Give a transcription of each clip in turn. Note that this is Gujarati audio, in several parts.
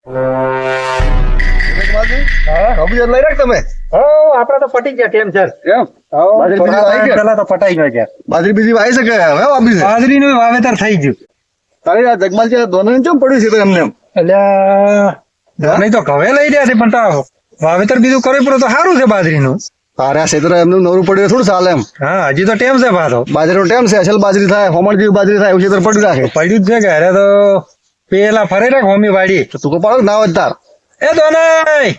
લઈ રાખ તમે. આપડે તો પટી ગયા કેમ સર? પેલા તો પટાઈ ગયા ગયા. બાજરી બીજી વાવી શકે હવે વાપી છે. બાજરીનું વાવેતર થઈ ગયું. તારી આ જગમાલજી દોને કેમ પડ્યું છે તો એમને એમ? એટલે નહીં તો ઘવે લઈ રહ્યા છે પણ તો વાવેતર બીજું કરવું પડે તો સારું છે બાજરીનું. તારે આ ક્ષેત્ર એમનું નવરું પડ્યું થોડું ચાલે એમ. હા હજી તો ટેમ છે પાછો. બાજરીનો ટેમ છે, અસલ બાજરી થાય, હોમણ જેવી બાજરી થાય એવું ક્ષેત્ર પડ્યું રાખે. પડ્યું જ છે કે અરે તો પેલા ફરે રાખ હોમી વાડી. તો તું પાડો ના હોય તાર. એ દોનાઈ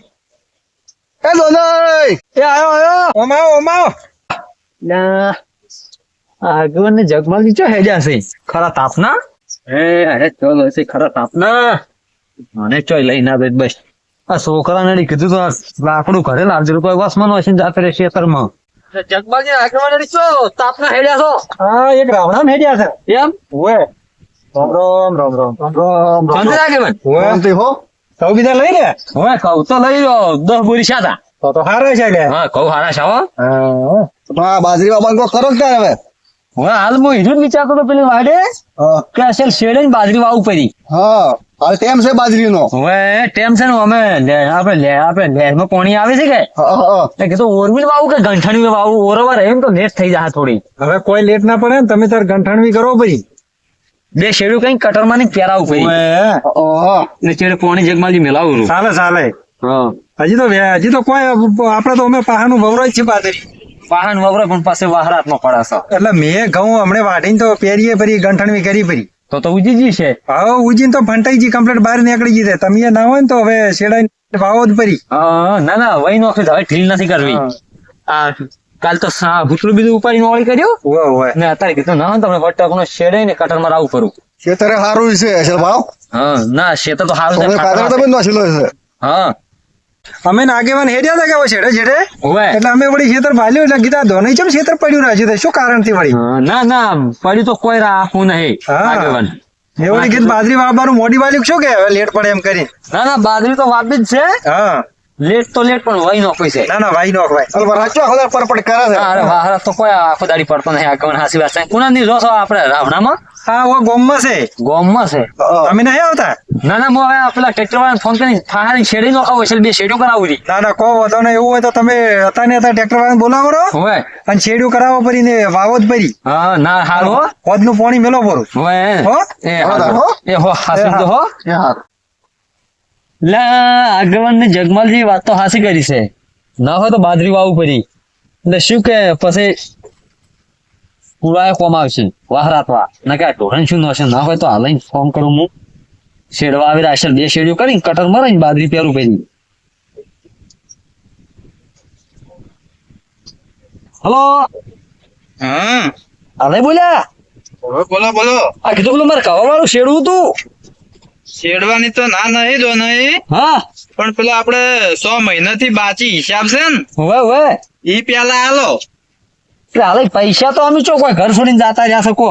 એ દોનાઈ એ આયો ઓમાઓ ઓમાઓ. આગળ ને જગમાલજી ચો હેડ્યા છે ખરા તાપના. અરે ચલો છે ખરા તાપના. મને ચોય લઈને આવે બસ. આ છોકરાને કીધું તો લાકડું ઘરે લાવજો કોઈ વસમાં હશે ને જાતે રહેશે ખેતરમાં. જગમાલજી આગળ ચો તાપના હેડ્યા છો? હા એક રાવણા હેડ્યા છે એમ ઓએ. રામ રામ રામ રામ રામ. ચંદ્ર આગળ શાંતિ હો. સૌ બીજા લઈ લે. હવે કહું તો લઈ લો 10 બોરી સાદા. તો હારા છે લે. હા કહું હારા છે હો. હા બાજરી વાવવાનું કોઈ કરો જ તારે હવે. હવે હાલ હું હીરું જ વિચારતો તો પેલી વાડે હા કે અસલ શેડે ને બાજરી વાવું પડી. હા હવે ટેમ છે બાજરીનો. હવે ટેમ છે ને અમે આપણે લહેરમાં પાણી આવે છે કે હા હા એટલે કીધું ઓરવીલ વાવું કે ગંઠાણી વાવું ઓરવા એમ તો લેટ થઈ જાય થોડી. હવે કોઈ લેટ ના પડે ને તમે તાર ગંઠાણવી કરો ભાઈ. બે શેડું કઈ કટરમાં ની પહેરાવું પડી હા ને ચેડે પાણી જગમાલજી મેલાવું. ચાલે ચાલે. હા હજી તો કોઈ આપડે તો અમે પાહાનું વવરાય છે બાજરી. વાહન વવરે પણ પાસે વાહરાત માં પડાશે એટલે મેં ઘઉં હમણે વાઢીને તો પેરીએ ભરી ગંઠાણવી કરી ભરી. તો ઉજીજી છે. હા ઉજીને તો ફંટાઈ કમ્પ્લીટ બહાર નીકળી ગઈ છે. તમે ના હોય ને તો હવે શેડાઈ વાવો જ ભરી. હા ના ના વહી નો હવે ઢીલ નથી કરવી. આ કાલ તો ભૂતરું બીજું ઉપાડીને ઓળી કર્યો ને અત્યારે કીધું ના તમને વટક નો શેડે ને કટર માં રાવું કરું. ખેતરે સારું છે અસલ ભાવ. હા ના શેતર તો સારું છે. ખાતર તો બંધ વાંચેલો છે. હા અમે આગેવાન હેડ્યા હતા કે છેડે છેડે હોવે. એટલે અમે વળી ખેતર ભાલ્યું એટલે કીધા ધોની ચમ ખેતર પડ્યું રાખ્યું છે શું કારણ થી વળી. ના ના પડ્યું તો કોઈ રાખવું નહીં. હા. આગેવાન એ વળી કીધું બાજરી વાવવાનું મોડી વાલ્યું શું કે હવે લેટ પડે એમ કરી. ના ના બાજરી તો વાપી જ છે. હા લેટ તો લેટ પણ વહી નો કોઈ છે. ના ના ભાઈ નો ભાઈ. ચાલ રાચો આખો પરપટ કરે છે. અરે વાહરા તો કોઈ આખો દાડી પડતો નહીં. આગેવાન હાસી વાત છે. કુના ની જોશો આપણે રાવણામાં હા ઓ ગોમમાં છે. ગોમમાં છે. તમે નહીં આવતા? ના ના હું હવે પેલા ટ્રેક્ટર વાળાને ફોન કરીને ફાહારી શેડી નો આવો એટલે બે શેડો કરાવું રી. ના ના કહો વાંધો નહીં. એવું હોય તો તમે હતા ને હતા ટ્રેક્ટર વાળાને બોલાવો રહો હોવે. અને છેડ્યું કરાવો પરી ને વાવો જ પરી. હા ના હારું હો. હોદનું પાણી મેલો પરું. હોવે. હો? એ હારું હો. એ હો હાસી તો હો. એ હારું. લા આગેવાન ને જગમાલજી વાત તો હાસી કરી છે. ના હોય તો બાજરી વાવું પડી એટલે શું કે પછી પુરાય કોમ આવશે વાહરાતવા ના કે ઢોરણ શું ન હશે. ના હોય તો હાલ ફોન કરું હું શેડવા આવી રહ્યા બે શેડીઓ કરીને કટર મરાઈને બાજરી પહેરું પડી. હલો હા હાલે બોલ્યા. બોલો બોલો. આ કીધું પેલું મારે કવા વાળું શેડવું હતું. શેડવાની તો ના નહીં દો નહીં હા પણ પેલા આપડે 100 મહિનાથી બાચી હિસાબ છે ને હવે હવે ઈ પેલા હાલો. હાલે પૈસા તો અમે ચો કોઈ ઘર છોડીને જાતા રહ્યા શકો.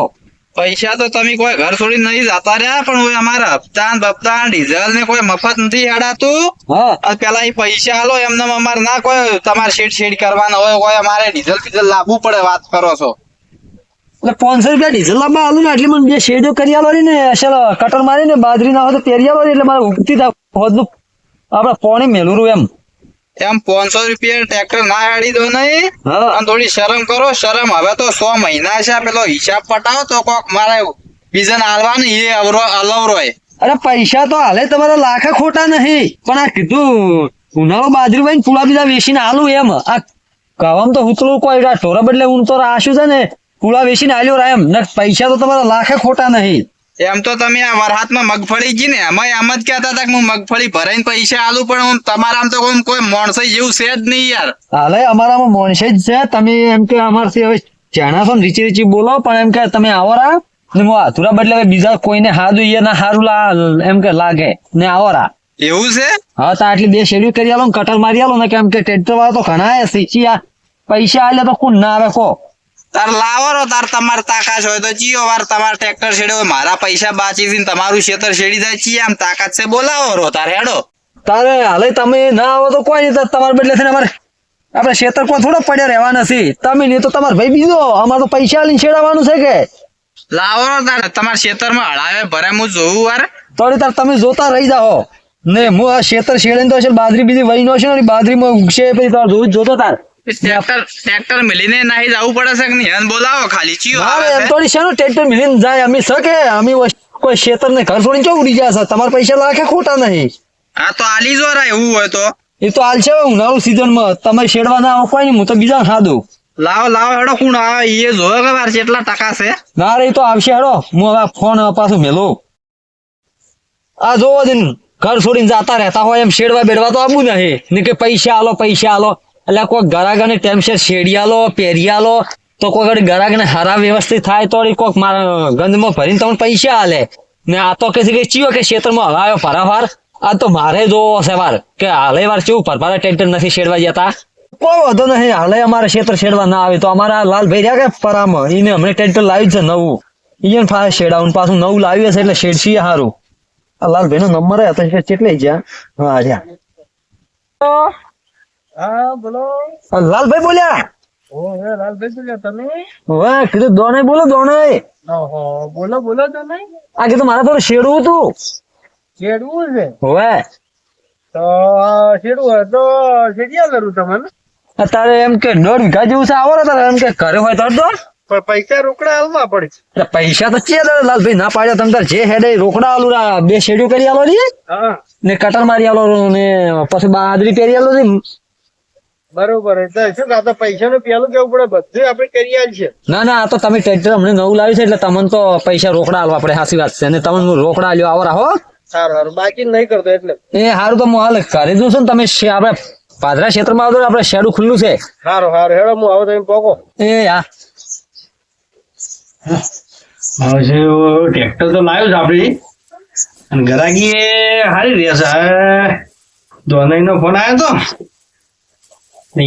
પૈસા તો તમે કોઈ ઘર છોડીને નહીં જતા રહ્યા પણ હવે અમારા હપ્તા બપ્તા ડીઝલ ને કોઈ મફત નથી હેડાતું. હા અને પેલા ઈ પૈસા હાલો એમને અમારે ના કોઈ તમારે શેડ કરવાનો હોય કોઈ અમારે ડીઝલ બીઝલ લાવવું પડે. વાત કરો છો એટલે 500 રૂપિયા ડીઝલ લાવવા આલું ને એટલે મને બે શેડો કરી આલો ને અસલ કટર મારી ને બાજરી ના હોય તો પેરી આલો એટલે મારે ઉગતી હોદનું આપડે પાણી મેલું એમ. એમ 500 રૂપિયા ટ્રેક્ટર ના હેડી દો નહીં. હા અને થોડી શરમ કરો. શરમ હવે તો 100 મહિના છે. પેલો હિસાબ પટાવો તો કોક મારે બીજન આલવાનું એ અલવરો. અરે પૈસા તો હાલે તમારા લાખે ખોટા નહીં પણ આ કીધું ઉનાળો બાજરી ભાઈ પુલા બીજા વેચીને આલું એમ. આ કવામ તો હુતળું કોઈ ઢોરા બદલે ઊન તો રાશું છે ને પુલા વેચીને આલ્યો એમ ને પૈસા તો તમારા લાખે ખોટા નહીં. એમ તો તમે આ વરહાતમાં મગફળી જી ને એમાં એમ જ કહેતા હતા કે હું મગફળી ભરાઈને પૈસા આલું પણ હું તમારા આમ તો કોઈ માણસ જેવું છે જ નહીં યાર. હાલે અમારામાં મોણસે જ છે. તમે એમ કે અમારથી હવે જાણા છો ને રીચી રીચી બોલો પણ એમ કે તમે આવો રા ને હું હાથુરા બદલે હવે બીજા કોઈને હાદું એ ના હારું એમ કે લાગે ને આવો રા. એવું છે? હા તો આટલી બે શેડ્યુ કરી આલો ને કટર મારી આલો ને કેમ કે ટ્રેક્ટર વાળા તો ઘણા શીખી આ પૈસા આલે તો કોણ ના આવે કો. તાર લાવો તાર તમારે તાકાત હોય તો ચિયો વાર તમારે ટ્રેક્ટર શેડ્યો હોય મારા પૈસા બાચી ને તમારું ખેતર શેડી જાય ચિયા આમ તાકાત છે બોલાવો રો તાર હેડો. તારે હાલે તમે ના આવો તો કોઈ નહીં. તમારે બદલે છે ને અમારે આપણે ખેતર કોઈ થોડો પડ્યા રહેવા નથી. તમે નહીં તો તમારે ભાઈ બીજો અમારે તો પૈસા આલીને છેડાવવાનું છે કે લાવો તાર તમારા ખેતરમાં હળાવે ભરે હું જોઉં વાર તો તાર તમે જોતા રહી જાઓ. ને હું આ ખેતર શેડીને તો છે બાજરી બીજી વહી નો છે ને બાજરીમાં ઉગશે પછી તાર જોવું જોતો તાર ટ્રેક્ટર મિલીને નાહી જવું પડે છે કે નહીં બોલાવો ખાલી ચિયો ના આવે એમ છે? થોડી શેનું ટ્રેક્ટર મિલીને જાય અમે શકે અમે કોઈ ખેતર ને ઘર છોડીને ચો ઉડી ગયા છે તમારા પૈસા લાખે ખોટા નહીં હા તો આલી જો રા એવું હોય તો એ તો હાલ છે ઉનાળુ સીઝન માં તમે શેડવા ના આવો કોઈ નહીં હું તો બીજા ખાધું લાવો હેડો કોણ આવે એ જોયો કે મારે કેટલા ટકા છે ના રે એ તો આવશે હેડો હું હવે ફોન પાછું મેલો આ જોવો દિન ઘર છોડીને જાતા રહેતા હોય એમ શેડવા બેડવા તો આવું નહીં ને કે પૈસા આલો એટલે કોઈ ગરાગને ટેમશેર શેડી આલો પેરી આલો તો કોઈ ઘડી ગરાગને હારા વ્યવસ્થિત થાય તો કોઈક મારા ગંધમાં ભરીને તમને પૈસા આલે ને આ તો કે છે કે ચિયો કે ખેતરમાં હલાયો ફરાફાર આ તો મારે જોવો છે વાર કે હાલે વાર કેવું ફરફારે ટ્રેક્ટર નથી શેડવા જતા કોઈ વાંધો નહીં હાલે અમારે ખેતર શેડવા ના આવે તો અમારા લાલભાઈ રહ્યા કે પરામાં એને હમણાં ટ્રેક્ટર લાવ્યું છે નવું ઈયન ફાય શેડાવું પાછું નવું લાવ્યું છે એટલે શેડસી હારું આ લાલભાઈ નો નંબર હતો કેટલે ગયા હા રહ્યા હા બોલો લાલભાઈ બોલ્યા લાલભાઈ બોલ્યા તમે વાહ કીધું દોને બોલો દોને બોલો તમે આ કીધું મારે થોડું શેડવું હતું શેડવું છે હવે તો શેડવું હોય તો શેડિયા કરું તમને અત્યારે એમ કે 1.5 વીઘા જેવું છે આવો ને તારે એમ કે ઘરે હોય તો દો પણ પૈસા રોકડા હાલવા પડે એટલે પૈસા તો છે લાલભાઈ ના પાડ્યા તમે તાર જે હેડે રોકડા આલું 2 શેડ્યું કરી આલો ને હા ને કટર મારી આલો ને પછી બાજરી પેરી આલો ને બરોબર એટલે શું આ તો પૈસા નું પેલું કેવું પડે બધું આપણે કરી આલીએ ના ના આ તો તમે ટ્રેક્ટર અમને નવું લાવ્યું છે એટલે તમને તો પૈસા રોકડા આલવા પડે સાચી વાત છે અને તમને રોકડા આલ્યો આવો રાહો સારું બાકી નહીં કરતો એટલે એ હારું તો હું હાલ કરી દઉં છું ને તમે આપણે પાદરા ક્ષેત્રમાં આવતો આપણે શેડું ખુલ્લું છે સારું હેડો હું આવો તમે પોકો એ હા ટ્રેક્ટર તો લાવ્યું છે આપડી અને ગરાગી એ હારી રહેશે દોનાઈ નો ફોન આવ્યો તો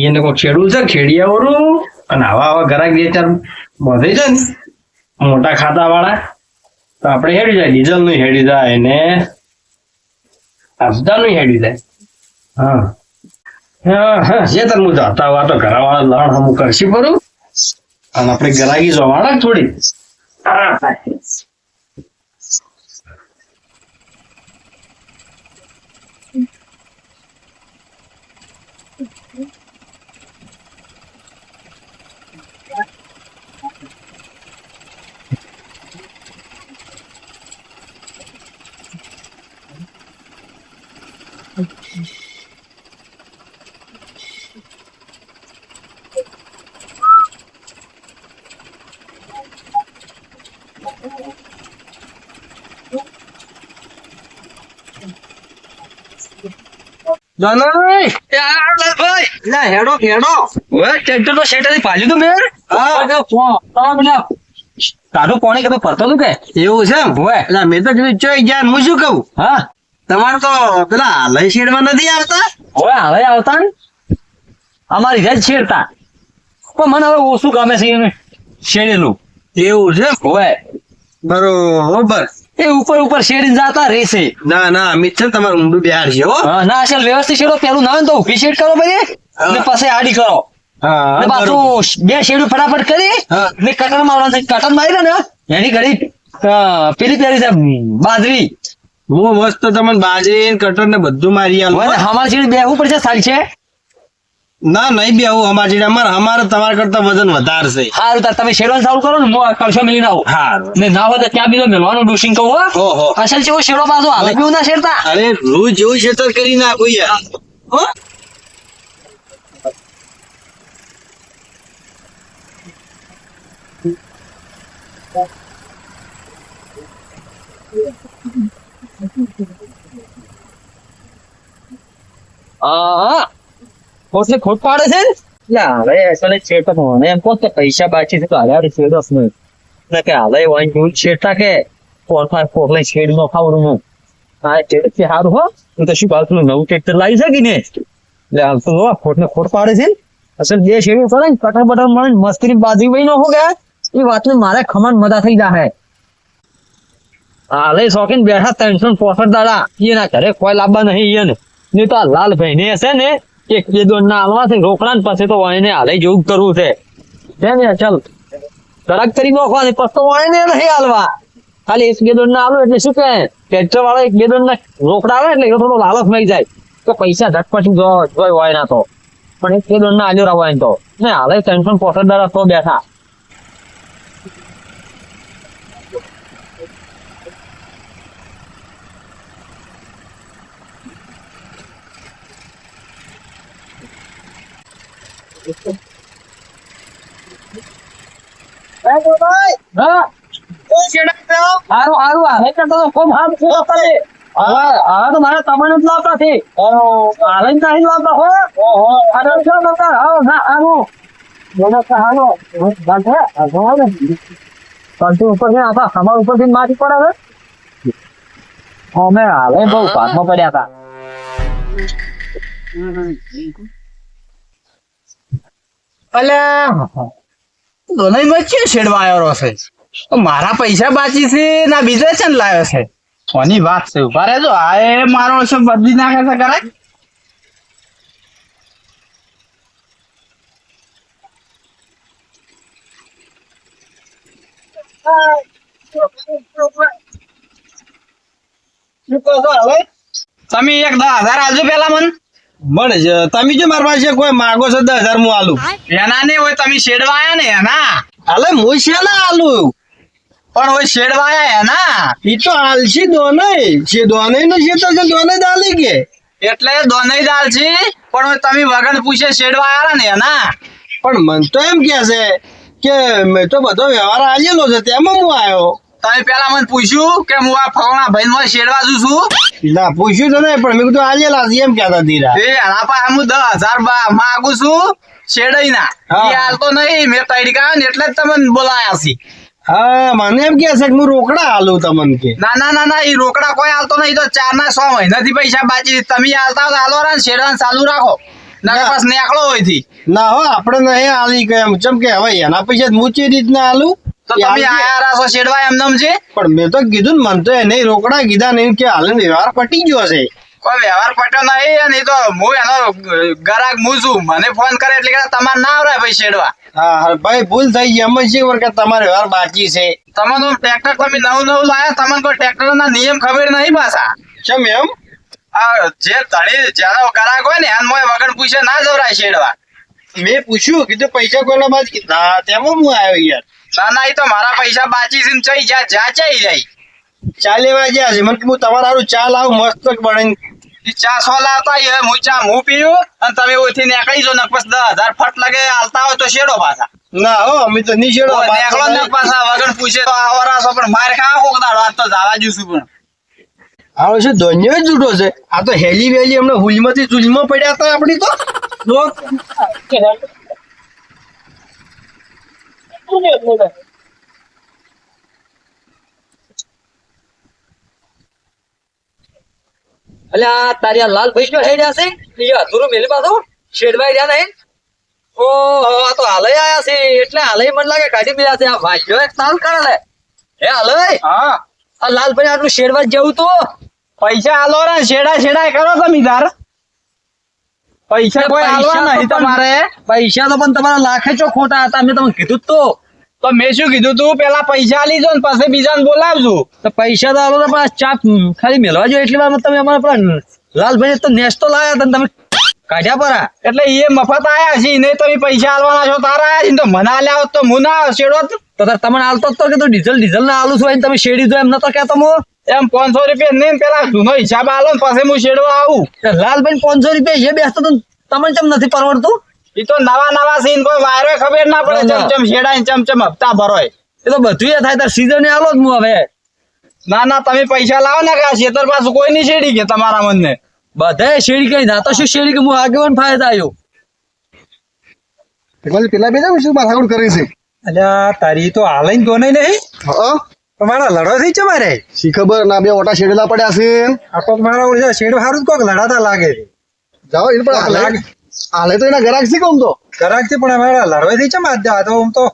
એને કોઈ ખેડૂત છે ખેડિયાવાળું અને આવા ગરાગ 2-4 બધે છે ને મોટા ખાતા વાળા તો આપણે હેડી જાય ડીઝલ નું હેડી જાય ને આપદા નું હેડી જાય હા હા જે તને હું જાતા વાતો ઘરા વાળા લણ હમું કરશી પરું અને આપણે ગરાગી જોવાના થોડી ટ્રેક્ટર તો શેડ પાલ્યું તું મેર તારું પાણી કદો ફરતો તું કે એવું છે હોય મેં તો કીધું ચોઈ ગયા હું શું કહું હા તમારે તો પેલા લઈ શેડમાં નથી આવતા હવે હવે આવતા ને અમારી રેજ છેડતા પણ મને હવે ઓછું ગમે છે એને શેડેલું એવું છે હોય બરોબર એ ઉપર શેડીને જાતા રહેશે ના અમિત છે ને તમારે ઊંડું બિહાર છે હો હા ના અસલ વ્યવસ્થિત શેડો પેલું ના હોય ને તો ઉભી શેડ કરો ભાઈ ને પછી આડી કરો હા ને પાછું 2 શેડું ફટાફટ કરી હા. ને કટર મારવાનું છે કટર મારી ને એની ઘડી પેલી પેરી છે બાજરી હું મસ્ત તમને બાજરી કટર ને બધું મારી આલું હવે અમારી શેડ બેહવું પડશે સારી છે ના નહીં બી આવું અમારી અમારે તમારા કરતા વજન વધારે છે સારું તાર તમે શેડવાનું ચાલુ કરો ને હું કરશો મિલી આવું હારું. ને ના હોય તો ત્યાં બીજો મેલવાનું ડુસિંગ કહું હો ઓહો અસલ છે શેડો પાછો હાલે પીવું ના શેડતા અરે રોજ જેવું ખેતર કરી નાખું યાર હો હા ખોટ ને ખોટ પાડે છે ને હવે અસલ છેડતા મને એમ કહો કે પૈસા બાકી છે તો હાલે છેડો ને કે હાલે વાઈન દૂધ છેડતા કે 4x4 લઈ છેડ નો ખાવડું હું હા છેડ છે સારું હો તું તો શું બાજુ નવું ટ્રેક્ટર લાવી શકી ને એટલે હાલ તો ખોટ ને ખોટ પાડે છે અસલ બે શેડ કરે ને કટર બટર મળે મસ્તી બાજરી વહી નો હો ગયા એ વાત ને મારે ખમણ મદા થઈ જાય હાલે શોખીન બેઠા 365 દાડા એના ઘરે કોઈ લાવવા નહીં એને નહીં તો આ લાલભાઈ ને હશે ને એક બે દોડ ના હાલવા છે રોકડા ને પછી તો એને હાલે જેવું કરવું છે ને ચાલ તરક કરી નોખવાની પછી તો એને નહીં હાલવા ખાલી એક બે દોડ ના આલો એટલે શું કે ટ્રેક્ટર વાળો એક બે દોડ ના રોકડા આવે એટલે એ થોડો લાલચ મળી જાય તો પૈસા ઝટપટ જોઈ હોય ના તો પણ એક બે દોડ ના આલ્યો રાવો એમ તો ને હાલે 365 તો બેઠા હા હારું હારું હાલે કરતો તો ખૂબ હામ છે કરે હા તો મારા તમને જ લાવતા છે હાલે નહીં લાવતા હો આનો શું કરતા હા હા આનો મને તો હાલો બાંધે આ ને કંટુ ઉપર છે આપા હમાર ઉપર થી મારી પડે છે અમે હાલે બહુ પાછમાં પડ્યા હતા અલ્યા દોનઈ માં છે શેડવા આવ્યો છે મારા પૈસા બાકી છે ના બીજો છે ને લાવ્યો છે કોની વાત છે ઉભા રહેજો આ એ મારો છે બદલી નાખે છે કરાય તમે એક 10,000 આલજો પેલા મન મળે છે તમે જો મારા પાસે કોઈ માગો છો 10,000 હું આલું એના ને હોય તમે શેડવા આયા ને એના હાલે હું છે ના આલું પણ હોય શેડવા આયા એના ઈ તો આલસી દોને છે દોને નો છે તો દોને દાલી કે એટલે દોનઈ દાલ છે પણ હોય તમે વગર પૂછે શેડવા આયા ને એના પણ મન તો એમ કે છે કે મેં તો બધો વ્યવહાર આલેલો છે તેમાં હું આવ્યો તમે પેલા મને પૂછ્યું કે હું આ ફલાણા ભાઈ માં શેડવા જુ છું ના પૂછ્યું તો નહીં પણ મેં કીધું આલેલા છે એમ કહેતા ધીરા એ આના પાસે હું 10,000 માંગુ છું શેડઈ ના હા. એ હાલ તો નહીં મેં તૈડી કાઢ્યો ને એટલે જ તમને બોલાયા છે હા મને એમ કે છે કે હું રોકડા આલું તમને કે ના ના ના ના એ રોકડા કોઈ હાલતો નહીં તો 4 ના 6 મહિનાથી પૈસા બાકી તમે હાલતા હો તો હાલો રા શેડવાનું ચાલુ રાખો ના ના. પાસ નીકળો હોયથી ના હો આપણે નહીં આલી કે એમ ચમ કે હવે એના પૈસા હું ચી રીતના આલું તો એ તમે આલજે. આયા રાસો શેડવા એમનેમ છે પણ મેં તો કીધું ને મને તો એને રોકડા કીધા નહીં કે હાલ વ્યવહાર પટી ગયો છે કોઈ વ્યવહાર પટ્યો નહીં અને ઈ તો હું એનો ગરાક હું છું મને ફોન કરે એટલે કે તમારે ના આવરાય ભાઈ શેડવા હા હા ભાઈ ભૂલ થઈ ગઈ એમ જ છે કે તમારે વ્યવહાર બાકી છે તમે તો ટ્રેક્ટર તમે નવું લાયા તમને કોઈ ટ્રેક્ટર ના નિયમ ખબર નહીં પાછા ચમ એમ આ જે ધણી જેનો ગરાક હોય ને એન મોય વગર પૂછે ના જવરાય શેડવા મેં પૂછ્યું કીધું પૈસા કોના બાદ ના તેમાં હું આવ્યો યાર ના ના એ તો મારા પૈસા બાકી છે ને ચઈ જ્યાં ચઈ જાય ચા લેવા ગયા છે મને કે હું તમારા હારું ચા લાવું મસ્ત બને ઈ ચા 100 લાવતા હોય હું ચા હું પીયું અને તમે ઓથી નીકળી જો ને પછી 10,000 ફટ લગે હાલતા હોય તો શેડો પાછા ના હો અમે તો નહીં છેડો નીકળો ને પાછા વગર પૂછે તો આવરાશો પણ માર ખાવા કોક દાડો આજ તો જવા જુશું પણ આવો છે દોન્યો જ જુટો છે આ તો હેલી વેલી હમણાં હુલમાંથી ચૂલમાં પડ્યા હતા આપણી તો લોક અલ્યા તારી આ લાલ ભાઈ હેડ્યા છે એ અધૂરું મેલી પાછો શેડવાઈ રહ્યા નહીં ઓહો આ તો હાલય આયા છે એટલે હાલય મને લાગે કાઢી પીધા છે આ ભાગ્યો એક તાલ કરે લે હે હાલય હા આ લાલ ભાઈ આટલું શેડવા જવું તો પૈસા આલો રે શેડા કરો તમે તાર પૈસા કોઈ આલવા નહીં તમારે પૈસા તો પણ તમારા લાખે ચો ખોટા હતા મેં તમને કીધું જ તો મેં શું કીધું તું પેલા પૈસા આલી જો ને પછી બીજાને બોલાવજો તો પૈસા તો આલો તો પણ આ ચાપ ખાલી મેળવા જો એટલી વાર તમે અમારા પેલા લાલભાઈ તો નેસ્તો લાયા હતા ને તમે કાઢ્યા પરા એટલે એ મફત આયા છે ને તમે પૈસા આલવાના છો તારા આયા છે ને તો મને આલ્યા હોત તો હું ના શેડો તો તાર તમને હાલતો જ તો કે તું ડીઝલ ના આલુ છું તમે શેડી દો એમ નતો કહેતો મો એમ 500 રૂપિયા ને પેલા જૂનો હિસાબ આલો ને પછી હું શેડવા આવું લાલભાઈ 500 રૂપિયા એ બેસતો તો તમને કેમ નથી પરવડતું એ તો નવા સીન કોઈ વાયરો ખબર ના પડે ના. ચમચમ શેડા ને ચમચમ હપ્તા ભરોય એ તો બધું એ થાય તાર સીઝન આલો જ હું હવે ના ના તમે પૈસા લાવો ને કે આ ખેતર પાછું કોઈ નહીં શેડી કે તમારા મનને બધાએ શેડી કઈ ના તો શું શેડી કે હું આગેવાન ફાયદા આવ્યો પેલા બે શું માથાકૂટ કરી છે અલ્યા તારી તો હાલઈ તો નહીં હા તમારા લડો થઈ છે મારે શી ખબર ના બે ઓટા શેડેલા પડ્યા છે આ કોક મારા શેડ હારું કોક લડાતા લાગે છે જાઓ એ પણ હાલે તો એના ગરાક છે કોમ તો ગરાક છે પણ અમારા લડવાઈ થઈ છે માર તો આમ તો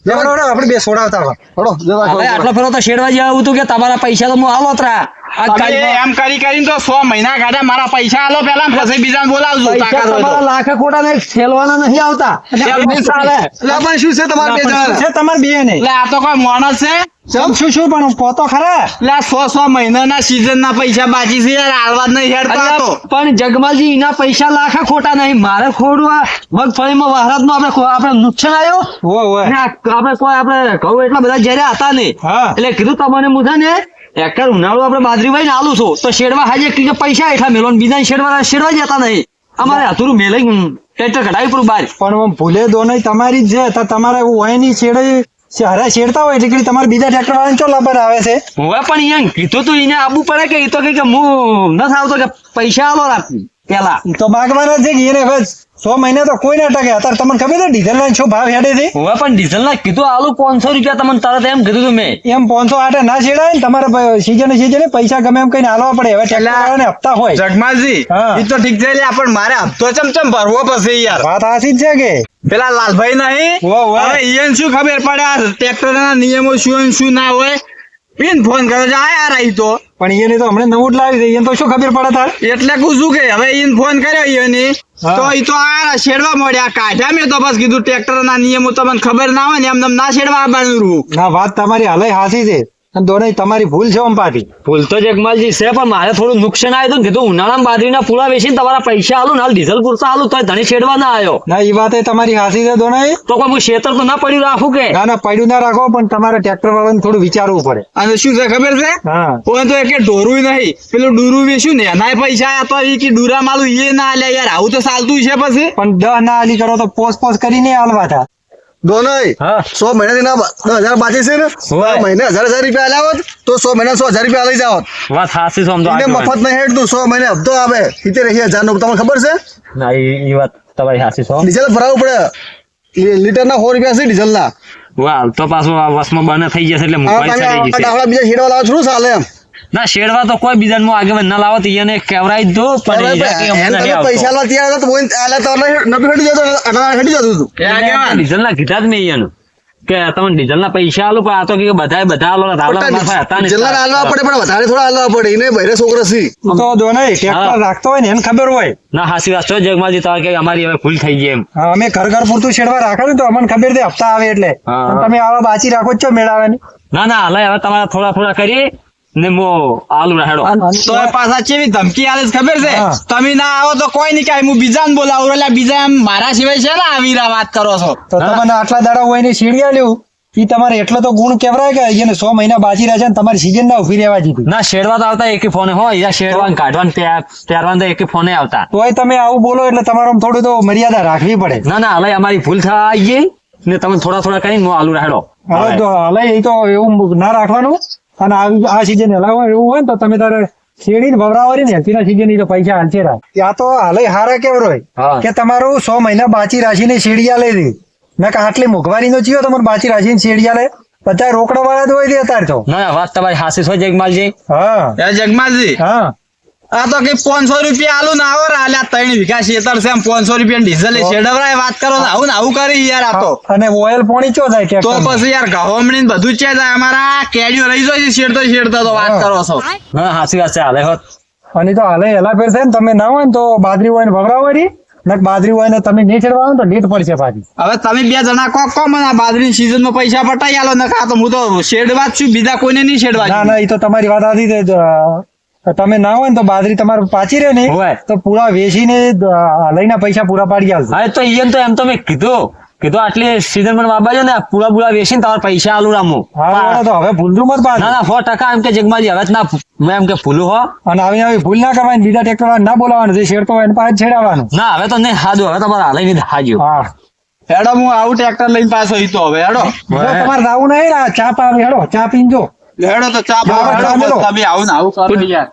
આપણે બે સોડાવતા હડો હવે આટલો ફેરો તો શેડવા જેવા આવું હતું કે તમારા પૈસા તો હું આલો ત્રા આ કાલમાં એમ કરીને તો 6 મહિના કાઢ્યા મારા પૈસા આલો પેલા પછી બીજાને બોલાવજો પૈસા તાકાત હોય તો. તમારા લાખે ખોટા ને છેલવાના નહીં આવતા એમ નહીં ચાલે. શું છે તમારે બે જણા છે તમારે બે ને એટલે આ તો કોઈ માણસ છે શું પણ પોતો ખરા એટલે 100 મહિનાના સીઝનના પૈસા બાકી છે યાર, હાલવા જ નહીં હેડતા તો. અલ્યા, પણ જગમાલજી એના પૈસા લાખા ખોટા નહીં, મારે ખોડવા મગફળીમાં વહારાતમાં આપણે નુકસાન આવ્યો. અને આપણે કોઈ આપણે ઘઉં એટલા બધા જર્યા હતા ને, હા. એટલે કીધું તમને હું છે ને હેક્ટર ઉનાળું આપણે બાજરી વાઈને આલું છું તો શેડવા હાજે કે પૈસા એટલા મેલો, બીજા શેડવા જતા નહીં. અમારે અધૂરું મેલાઈ ટ્રેક્ટર કઢાવી પડું બહાર. પણ ભૂલે દો નહીં તમારી જ છે, તો તમારે હોય ની છેડે હરા શેડતા હોય એટલે તમારે બીજા ટ્રેક્ટર વાળાને ચો લાભ આવે છે. હવે પણ અહીંયા કીધું તું એને આપવું પડે કે એ તો કે હું ન આવતો કે પૈસા આલો રાખી પેલા. તો માગવાના છે કે એને બસ 100 મહિના તો કોઈ ના ટકે. અત્યારે તમને ખબર છે ડીઝલ ના શું ભાવ હેડે છે? હવે પણ ડીઝલ ના કીધું આલુ 500 રૂપિયા તમને તરત એમ કીધું તું મેં. એમ 500 આટે ના છેડાય ને, તમારે સીઝને પૈસા ગમે એમ કઈને હાલવા પડે. હવે ટ્રેક્ટર વાળાને હપ્તા હોય. જગમાલજી હા. ઈ તો ઠીક છે લ્યા, પણ મારે હપ્તો ચમચમ ભરવો પછી યાર. વાત હાસી જ છે કે પેલા લાલભાઈ નહીં હવે ઈયન શું ખબર પડે આ ટ્રેક્ટર ના નિયમો શું અને શું ના હોય. પીન ફોન કરે છે આ યાર આઈ તો, પણ એને તો હમણાં નવું જ લાવી દે, એને તો શું ખબર પડે તાર? એટલે કું શું કે હવે ઈન ફોન કર્યો ઈયની હા. તો ઈ તો આ શેડવા મળ્યા કાઢ્યા. મેં તો બસ કીધું ટ્રેક્ટર ના નિયમો તમને ખબર ના હોય ને એમ ના શેડવા આવવાનું. ના વાત તમારી હાલે હાસી છે, અને દોને તમારી ભૂલ છે અંપાથી. ભૂલ તો જગમાલજી છે, પણ મારે થોડું નુકસાન આવ્યું હતું. કીધું ઉનાળામાં બાજરીના પૂળા વેચીને તમારા પૈસા આલું ને હાલ ડીઝલ પૂરતા આલું તો ધણી છેડવા ના આવ્યો. ના એ વાત એ તમારી હાસી છે દોને. તો કોઈ હું શેતર તો ના પડ્યું રાખું કે. ના પડ્યું ના રાખો, પણ તમારે ટ્રેક્ટર વાળાને થોડું વિચારવું પડે. અને શું છે ખબર છે હા કોઈ તો એક ઢોરું નહીં, પેલું ડુરું વેચ્યું ને એનાય પૈસા આયા તો ઈ કે ડુરા માલું એ ના આલ્યા યાર. આવું તો ચાલતું છે પછી. પણ 10 ના આલી કરો તો પોસ કરીને હાલવા થા. દોનોય હા 100 મહિનાથી ના 10,000 બાકી છે ને, હોય. મહિને 1,000 રૂપિયા આલ્યા હોત તો 100 મહિના 100,000 રૂપિયા લઈ જાવ. વાત સાચી સમજો. એને મફત નહીં હેડતું, 100 મહિને હપ્તો આવે 70,000 નો. તમને ખબર છે? ના એ વાત તમારી સાચી છો. ડીઝલ ભરાવવું પડે, લીટર ના 100 રૂપિયા છે ડીઝલ ના. વાહ તો પાછું આ વસમાં બને થઈ જશે એટલે આ મુકાઈ તમે ચડી જશે. ડાહડા બીજા શેડવા લાવો થોડું ચાલે એમ. ના શેડવા તો કોઈ બીજા આગળ ના લાવો તો એને કેવરાઈ જ દો. પણ એ જાકે અમને એને નહીં તમે પૈસા આવતો. આલવા તૈયાર હતા તો બોઈને આલ્યા તો નતું હેડી જતો, આટલા હેડી જતું હતું. એ આગેવાન. ડીઝલ ના કીધા જ મેં એનું કે તમે ડીઝલ ના પૈસા આલો, પણ આ તો કે બધા આલો ને ધાબળા માથા હતા ને. ડીઝલ ના આલવા પડે પણ વધારે થોડા આલવા પડે. એને બહેરે છોકરો છે. તો દોને હા. ટ્રેક્ટર રાખતો હોય ને એને ખબર હોય. ના હાસી વાત છો જગમાલજી, તમારે કે અમારી હવે ભૂલ થઈ ગઈ એમ. હા, અમે ઘર પૂરતું શેડવા રાખે ને તો અમને ખબર છે હપ્તા આવે એટલે. હા. અને તમે આવા બાચી રાખો જ છો મેળાવાની. ના ના હાલે હવે તમારા થોડા કરી ને મો આલુ રાહેડો. તો એ પાછા ચેવી ધમકી આલે છે ખબર છે? હા. તમે ના આવો તો કોઈ નહીં કાંઈ, હું બીજાને બોલાવું. એટલે બીજા એમ મારા સિવાય છે ને આવી વાત કરો છો. તો તમને આટલા દાડા હોય ને શેડી આલ્યું, ઈ તમારે એટલો તો ગુણ કેવરાય કે એને 100 મહિના બાજી રહ્યા છે ને તમારી સીઝન ના ઉભી રહેવા દીધી. ના શેડવા તો આવતા એકે ફોને હોય, યા શેડવાન કાઢવાન ત્યારવાન તો એકે ફોને આવતા. તોય તમે આવું બોલો એટલે તમારે આમ થોડું તો મર્યાદા રાખવી પડે. ના ના હાલે અમારી ભૂલ થવા આવી ગઈ ને તમે થોડા કરીને મો આલુ રાહેડો. હવે તો હાલે એ તો એવું ના રાખવાનું. અને આ સીઝન હલાવો એવું હોય ને તો તમે તારે શેડીને ભવરાવાની ને એસીના સીઝન તો પૈસા હાલશે રાખ. ત્યાં તો હાલે હારા કેવરો હોય હા. કે તમારું 100 મહિના બાચી રાખીને શેડિયા લઈ દે. મેં કહા આટલી મોંઘવારી નો ચિયો તમારે બાચી રાખીને શેડિયા લે. બધા રોકડા વાળા જ હોય છે અત્યારે તો. ના ના વાત તમારી હાસી છો જગમાલજી. હા એ જગમાલજી હા આ તો કે 500 રૂપિયા આલું ના આવો આલ્યા 3 વીઘા શેતર છે એમ 500 રૂપિયા ડીઝલ શેડવરાય વાત કરો ને આવું કરી યાર. આ તો અને ઓઇલ પાણી ચો જાય તો ટ્રેક્ટરમાં? પછી યાર ગહોમણી ને બધું જ છે અમારા કેડીઓ રહી જાય છે શેડતા તો વાત કરો છો. હા હાસી વાત છે હાલે હોત. અને તો હાલે હેલા ફેર છે ને તમે ના હોય ને તો બાજરી હોય ને ભવરાવાની ને બાજરી હોય ને તમે નહીં છેડવાનું તો લેટ પડશે પાછી. હવે તમે બે જણા કોક મને આ બાજરી સીઝન માં પૈસા પટાઈ આલો ને તો હું તો શેડવા જ છું, બીજા કોઈને નહીં શેડવા ના ના એ તો તમારી વાત સાચી છે. તમે ના હોય ને તો બાજરી તમારે પાછી રહે ને હોય. તો પૂરા વેચીને લઈને પૈસા પૂરા પાડી આવશે. હા તો ઈયન તો એમ તો મેં કીધું આટલી સીઝન માં વાબાજો ને પૂરા વેચીને તમારે પૈસા આલુ રામો. હા તો હવે ભૂલતું મત પાછું. ના ના 100% એમ કે જગમાલજી હવે જ ના મેં એમ કે ભૂલું હો. અને આવી ભૂલ ના કરવાની, બીજા ટ્રેક્ટર વાળા ના બોલાવાનું, જે શેડતો હોય એને પાછું છેડાવવાનું. ના હવે તો નહીં હાજુ, હવે તમારે હાલે નહીં હાજુ. હા હેડો હું આવું ટ્રેક્ટર લઈને પાછો ઈ તો હવે હેડો જો તમારે રાવું નહીં ચા પાવી હેડો ચા પીને જો. હેડો તો ચા ચા હેડો મેલો. તમે આવું ને આવું કરો યાર.